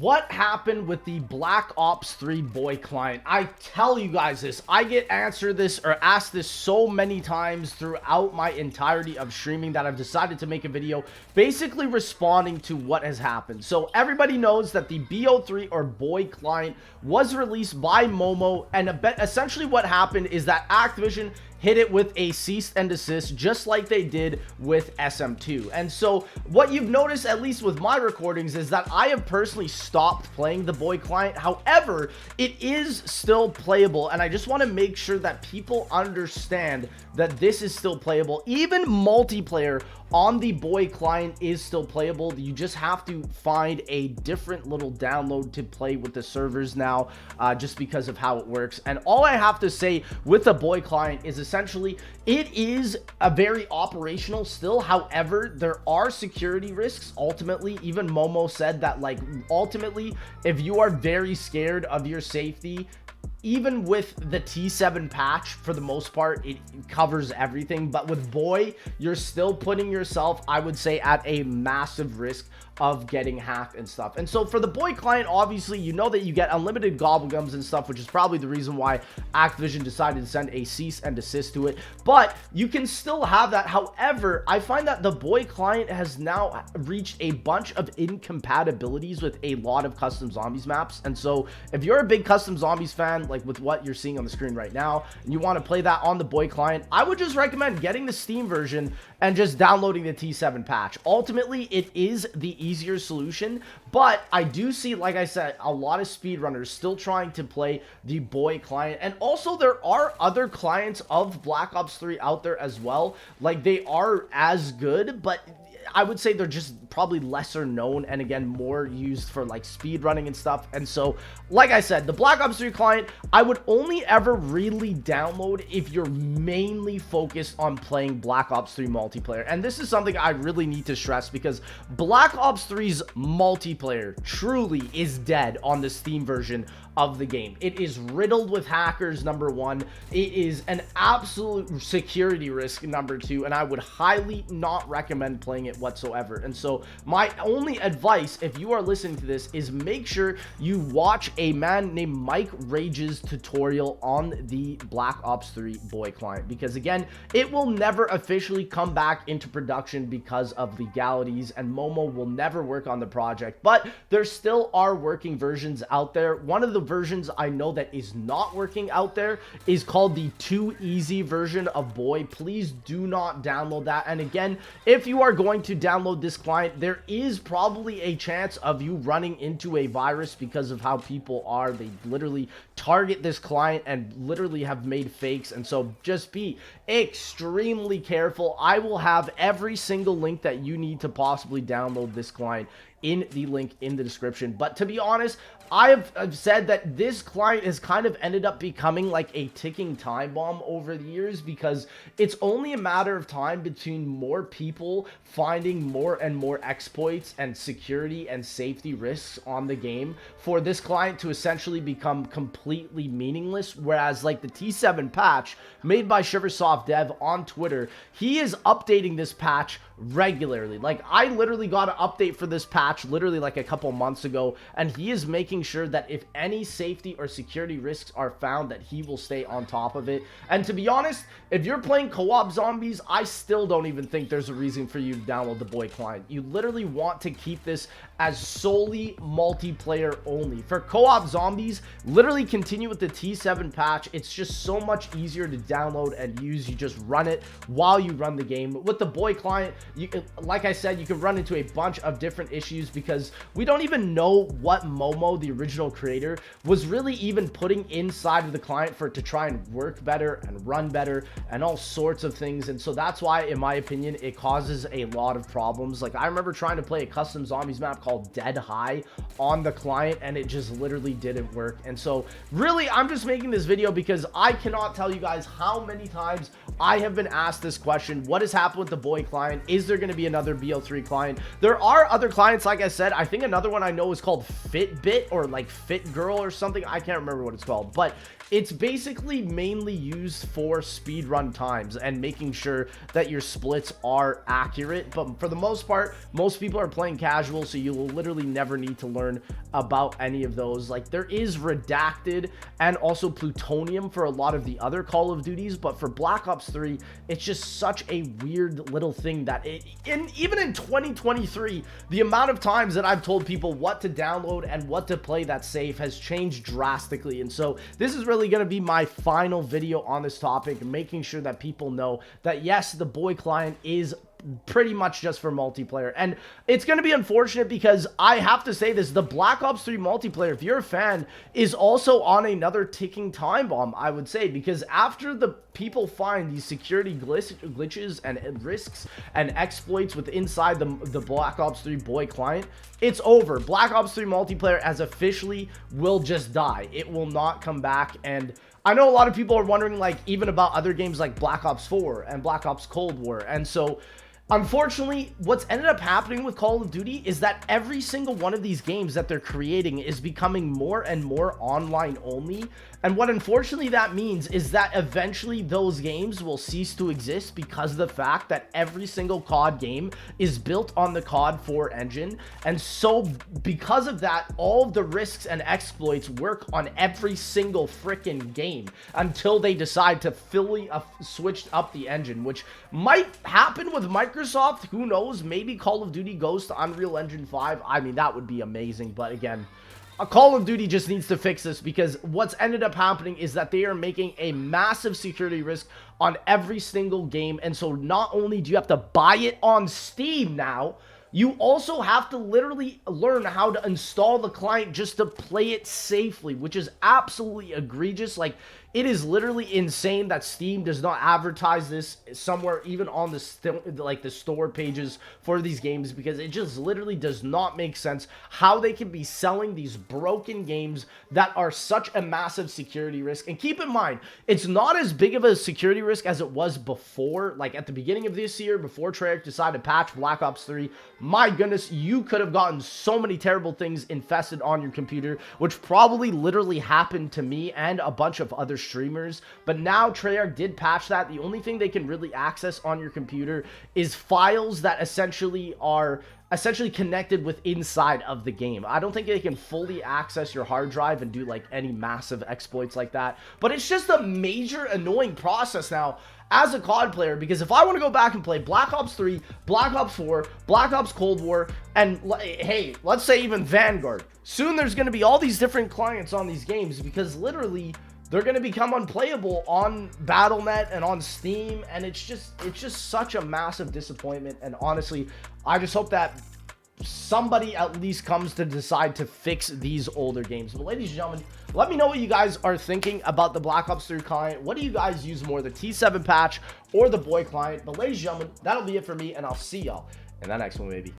What happened with the Black Ops 3 boy client? I tell you guys this, I get answered this or asked this so many times throughout my entirety of streaming that I've decided to make a video basically responding to what has happened. So everybody knows that the BO3 or boy client was released by Momo, and essentially what happened is that Activision hit it with a cease and desist, just like they did with SM2. And so what you've noticed, at least with my recordings, is that I have personally stopped playing the boy client. However, it is still playable, and I just want to make sure that people understand that this is still playable. Even multiplayer on the boy client is still playable. You just have to find a different little download to play with the servers now, just because of how it works. And all I have to say with the boy client is essentially it is a very operational still. However, there are security risks. Ultimately, even Momo said that, like, ultimately, if you are very scared of your safety, even with the T7 patch, for the most part, it covers everything. But with boy, you're still putting yourself, I would say, at a massive risk of getting hacked and stuff. And so for the boy client, obviously, you know that you get unlimited gobblegums and stuff, which is probably the reason why Activision decided to send a cease and desist to it. But you can still have that. However, I find that the boy client has now reached a bunch of incompatibilities with a lot of custom zombies maps. And so if you're a big custom zombies fan, like with what you're seeing on the screen right now, and you want to play that on the boy client, I would just recommend getting the Steam version and just downloading the T7 patch. Ultimately, it is the easier solution, but I do see, like I said, a lot of speedrunners still trying to play the boy client. And also, there are other clients of Black Ops 3 out there as well. Like, they are as good, but I would say they're just probably lesser known, and again, more used for like speed running and stuff. And so, like I said, the Black Ops 3 client, I would only ever really download if you're mainly focused on playing Black Ops 3 multiplayer. And this is something I really need to stress, because Black Ops 3's multiplayer truly is dead on the Steam version of the game. It is riddled with hackers, number one. It is an absolute security risk, number two, and I would highly not recommend playing it whatsoever. And so my only advice, if you are listening to this, is make sure you watch a man named Mike Rage's tutorial on the Black Ops 3 boy client, because again, it will never officially come back into production because of legalities, and Momo will never work on the project, but there still are working versions out there. One of the versions I know that is not working out there is called the Too Easy version of boy. Please do not download that. And again, if you are going to download this client, there is probably a chance of you running into a virus because of how people are. They literally target this client and literally have made fakes, and so just be extremely careful. I will have every single link that you need to possibly download this client in the link in the description. But to be honest, I've said that this client has kind of ended up becoming like a ticking time bomb over the years, because it's only a matter of time between more people finding more and more exploits and security and safety risks on the game for this client to essentially become completely meaningless. Whereas like the T7 patch made by Shiversoft Dev on Twitter, he is updating this patch regularly. Like, I literally got an update for this patch literally like a couple months ago, and he is making sure that if any safety or security risks are found, that he will stay on top of it. And to be honest, if you're playing co-op zombies, I still don't even think there's a reason for you to download the boy client. You literally want to keep this as solely multiplayer only. For co-op zombies, literally continue with the T7 patch. It's just so much easier to download and use. You just run it while you run the game. With the boy client, you can, like I said, you can run into a bunch of different issues, because we don't even know what Momo, the original creator, was really even putting inside of the client for it to try and work better and run better and all sorts of things. And so that's why, in my opinion, it causes a lot of problems. Like, I remember trying to play a custom zombies map called Dead High on the client, and it just literally didn't work. And so really, I'm just making this video because I cannot tell you guys how many times I have been asked this question: what has happened with the boy client? Is there going to be another BO3 client? There are other clients, like I said. I think another one I know is called Fitbit, or like Fit Girl or something. I can't remember what it's called, but it's basically mainly used for speed run times and making sure that your splits are accurate. But for the most part, most people are playing casual, so you will literally never need to learn about any of those. Like, there is redacted and also plutonium for a lot of the other Call of Duties, but for Black Ops 3, it's just such a weird little thing that even in 2023, the amount of times that I've told people what to download and what to play that's safe has changed drastically. And so this is really going to be my final video on this topic, making sure that people know that yes, the boy client is pretty much just for multiplayer. And it's going to be unfortunate because I have to say this, the Black Ops 3 multiplayer, if you're a fan, is also on another ticking time bomb, I would say, because after the people find these security glitches and risks and exploits with inside the Black Ops 3 boy client, it's over. Black Ops 3 multiplayer as officially will just die. It will not come back. And I know a lot of people are wondering, like, even about other games like Black Ops 4 and Black Ops Cold War. And so unfortunately, what's ended up happening with Call of Duty is that every single one of these games that they're creating is becoming more and more online only. And what unfortunately that means is that eventually those games will cease to exist because of the fact that every single COD game is built on the COD 4 engine. And so because of that, all of the risks and exploits work on every single freaking game until they decide to fully switch up the engine, which might happen with Microsoft. Who knows? Maybe Call of Duty goes to Unreal Engine 5. I mean, that would be amazing. But again, Call of Duty just needs to fix this, because what's ended up happening is that they are making a massive security risk on every single game. And so not only do you have to buy it on Steam now, you also have to literally learn how to install the client just to play it safely, which is absolutely egregious. Like, it is literally insane that Steam does not advertise this somewhere, even on the store pages for these games, because it just literally does not make sense how they can be selling these broken games that are such a massive security risk. And keep in mind, it's not as big of a security risk as it was before. Like, at the beginning of this year, before Treyarch decided to patch Black Ops 3, my goodness, you could have gotten so many terrible things infested on your computer, which probably literally happened to me and a bunch of other streamers. But now Treyarch did patch that. The only thing they can really access on your computer is files that essentially are connected with inside of the game. I don't think they can fully access your hard drive and do like any massive exploits like that. But it's just a major annoying process now as a COD player, because if I want to go back and play Black Ops 3, Black Ops 4, Black Ops Cold War, and hey, let's say even Vanguard, soon there's going to be all these different clients on these games, because literally they're going to become unplayable on Battle.net and on Steam. And it's just such a massive disappointment. And honestly, I just hope that somebody at least comes to decide to fix these older games. But ladies and gentlemen, let me know what you guys are thinking about the Black Ops 3 client. What do you guys use more, the T7 patch or the boy client? But ladies and gentlemen, that'll be it for me, and I'll see y'all in that next one, baby.